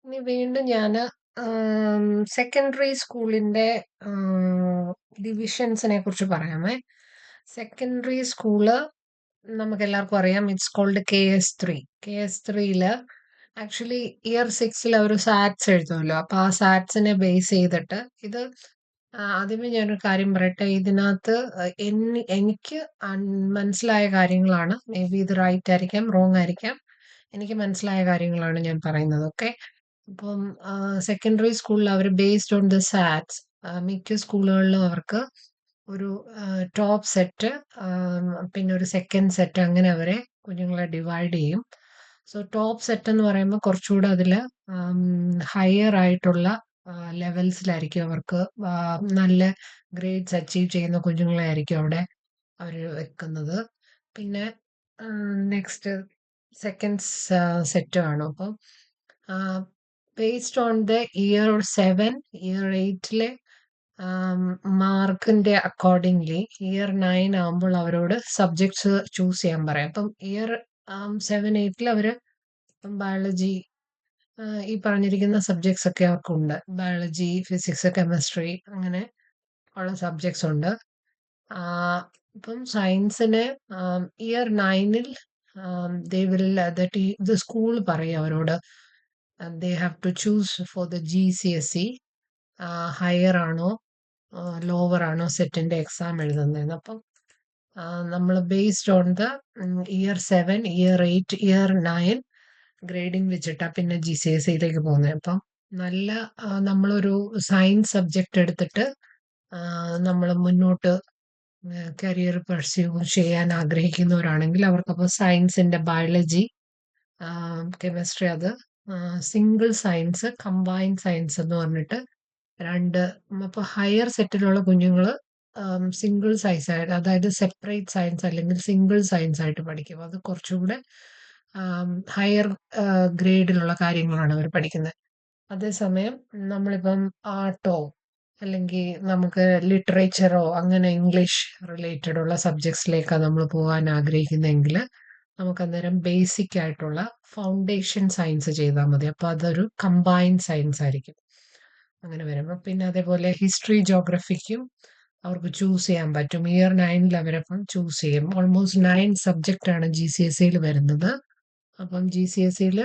ഇനി വീണ്ടും ഞാന് സെക്കൻഡറി സ്കൂളിന്റെ ഡിവിഷൻസിനെ കുറിച്ച് പറയാമേ. സെക്കൻഡറി സ്കൂള് നമുക്കെല്ലാവർക്കും അറിയാം. It's called KS3. KS3യില് ആക്ച്വലി ഇയർ 6ൽ അവര് സാറ്റ്സ് എഴുതുമല്ലോ. അപ്പൊ ആ സാറ്റ്സിനെ ബേസ് ചെയ്തിട്ട് ആദ്യമേ ഞാനൊരു കാര്യം പറയട്ടെ. ഇതിനകത്ത് എനിക്ക് മനസ്സിലായ കാര്യങ്ങളാണ്. മേ ബി ഇത് റൈറ്റ് ആയിരിക്കാം, റോങ് ആയിരിക്കാം. എനിക്ക് മനസ്സിലായ കാര്യങ്ങളാണ് ഞാൻ പറയുന്നത്. ഓക്കെ. അപ്പം സെക്കൻഡറി സ്കൂളിൽ അവർ ബേസ്ഡ് ഓൺ ദ സാറ്റ്സ് മിക്ക സ്കൂളുകളിലും അവർക്ക് ഒരു ടോപ്പ് സെറ്റ്, പിന്നെ ഒരു സെക്കൻഡ് സെറ്റ്, അങ്ങനെ അവരെ കുഞ്ഞുങ്ങളെ ഡിവൈഡ് ചെയ്യും. സോ ടോപ്പ് സെറ്റ് എന്ന് പറയുമ്പോൾ കുറച്ചുകൂടെ അതിൽ ഹയർ ആയിട്ടുള്ള ലെവൽസിലായിരിക്കും അവർക്ക് നല്ല ഗ്രേഡ്സ് അച്ചീവ് ചെയ്യുന്ന കുഞ്ഞുങ്ങളെ ആയിരിക്കും അവിടെ അവർ വെക്കുന്നത്. പിന്നെ നെക്സ്റ്റ് സെക്കൻഡ് സെറ്റ് ആണ്. അപ്പം based on the year 7, year 8ലെ മാർക്കിന്റെ അക്കോർഡിംഗ്ലി ഇയർ 9 ആകുമ്പോൾ അവരോട് സബ്ജക്ട്സ് ചൂസ് ചെയ്യാൻ പറയാം. അപ്പം ഇയർ 7, 8ൽ അവര് ബയോളജി, ഈ പറഞ്ഞിരിക്കുന്ന സബ്ജക്ട്സ് ഒക്കെ അവർക്കുണ്ട്. ബയോളജി, ഫിസിക്സ്, കെമിസ്ട്രി, അങ്ങനെ ഉള്ള സബ്ജക്ട്സ് ഉണ്ട്. ഇപ്പം സയൻസിന് ഇയർ 9ൽ ദേ വിൽ ദ സ്കൂൾ പറയും അവരോട് they have to choose for the GCSE higher ആണോ ലോവർ ആണോ സെറ്റിന്റെ എക്സാം എഴുതുന്നതെന്ന്. അപ്പം നമ്മൾ based on the year 7, year 8, year 9 grading വെച്ചിട്ടാ പിന്നെ GCSEയിലേക്ക് പോകുന്നത്. അപ്പം നല്ല നമ്മളൊരു സയൻസ് സബ്ജക്റ്റ് എടുത്തിട്ട് നമ്മൾ മുന്നോട്ട് കരിയർ പെർസ്യൂ ചെയ്യാൻ ആഗ്രഹിക്കുന്നവരാണെങ്കിൽ അവർക്കപ്പോൾ സയൻസിന്റെ ബയോളജി, കെമിസ്ട്രി, അത് സിംഗിൾ സയൻസ്, കമ്പൈൻഡ് സയൻസ് എന്ന് പറഞ്ഞിട്ട് രണ്ട്. അപ്പോൾ ഹയർ സെറ്റിലുള്ള കുഞ്ഞുങ്ങൾ സിംഗിൾ സയൻസ് ആയിട്ട്, അതായത് സെപ്പറേറ്റ് സയൻസ് അല്ലെങ്കിൽ സിംഗിൾ സയൻസ് ആയിട്ട് പഠിക്കും. അത് കുറച്ചുകൂടെ ഹയർ ഗ്രേഡിലുള്ള കാര്യങ്ങളാണ് അവർ പഠിക്കുന്നത്. അതേസമയം നമ്മളിപ്പം ആർട്ടോ അല്ലെങ്കിൽ നമുക്ക് ലിറ്ററേച്ചറോ അങ്ങനെ ഇംഗ്ലീഷ് റിലേറ്റഡ് ഉള്ള സബ്ജക്ട്സിലേക്കാണ് നമ്മൾ പോകാൻ ആഗ്രഹിക്കുന്നതെങ്കിൽ നമുക്ക് അന്നേരം ബേസിക് ആയിട്ടുള്ള ഫൗണ്ടേഷൻ സയൻസ് ചെയ്താൽ മതി. അപ്പോൾ അതൊരു കമ്പൈൻഡ് സയൻസ് ആയിരിക്കും അങ്ങനെ വരുമ്പോൾ. പിന്നെ അതേപോലെ ഹിസ്റ്ററി, ജോഗ്രഫിക്കും അവർക്ക് ചൂസ് ചെയ്യാൻ പറ്റും. ഇയർ 9ൽ അവരപ്പം ചൂസ് ചെയ്യും. ഓൾമോസ്റ്റ് 9 സബ്ജക്റ്റ് ആണ് GCSEയിൽ വരുന്നത്. അപ്പം GCSEയിൽ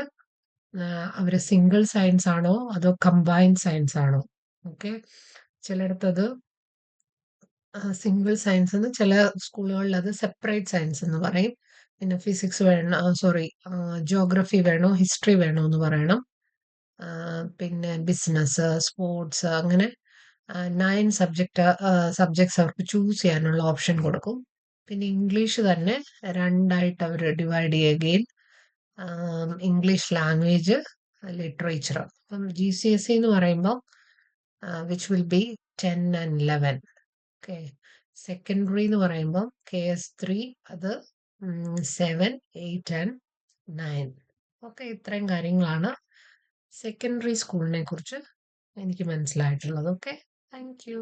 അവര് സിംഗിൾ സയൻസ് ആണോ അതോ കമ്പൈൻഡ് സയൻസ് ആണോ? ഓക്കെ. ചിലയിടത്തത് സിംഗിൾ സയൻസ് എന്ന്, ചില സ്കൂളുകളിൽ അത് സെപ്പറേറ്റ് സയൻസ് എന്ന് പറയും. പിന്നെ ഫിസിക്സ് വേണം, സോറി, ജോഗ്രഫി വേണോ ഹിസ്റ്ററി വേണോ എന്ന് പറയണം. പിന്നെ ബിസിനസ്, സ്പോർട്സ്, അങ്ങനെ 9 സബ്ജക്ട്സ് അവർക്ക് ചൂസ് ചെയ്യാനുള്ള ഓപ്ഷൻ കൊടുക്കും. പിന്നെ ഇംഗ്ലീഷ് തന്നെ രണ്ടായിട്ട് അവർ ഡിവൈഡ് ചെയ്യുകയും ഇംഗ്ലീഷ് ലാംഗ്വേജ്, ലിറ്ററേച്ചർ. അപ്പം GCSE എന്ന് പറയുമ്പോൾ which will be 10 and 11. Okay. Secondary എന്ന് പറയുമ്പോൾ KS3, അത് 7, 8 and 9. ഓക്കെ. ഇത്രയും കാര്യങ്ങളാണ് സെക്കൻഡറി സ്കൂളിനെ കുറിച്ച് എനിക്ക് മനസ്സിലായിട്ടുള്ളത്. ഓക്കെ. Thank you.